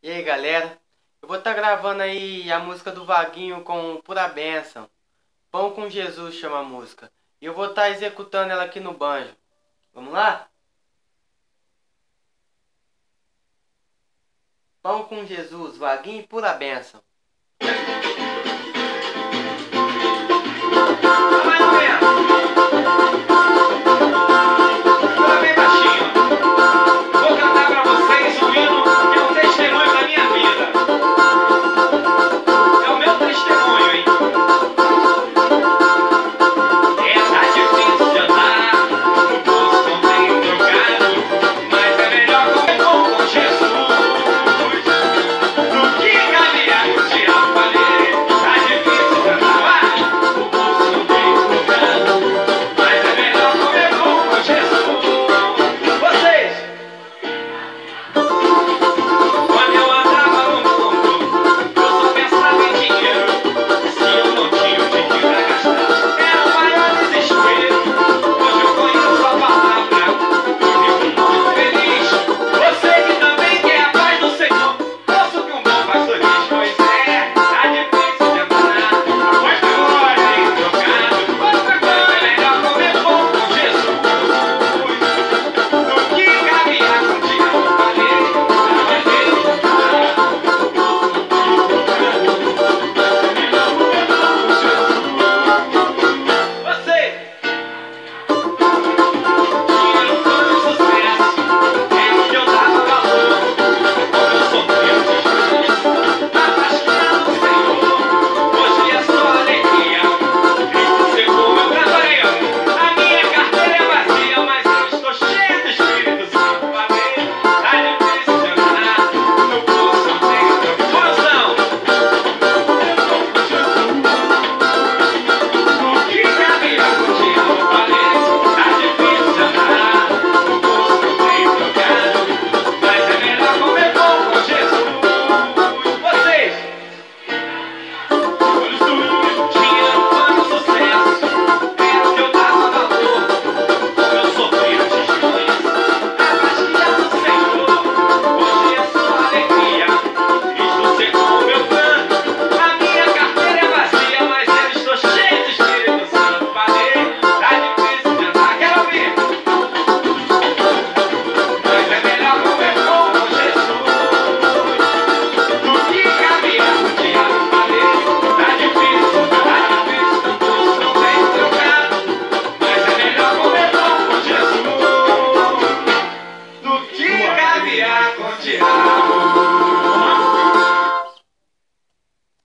E aí galera, eu vou estar gravando aí a música do Vaguinho com Pura Bênção. Pão com Jesus chama a música. E eu vou estar executando ela aqui no banjo. Vamos lá? Pão com Jesus, Vaguinho e Pura Bênção.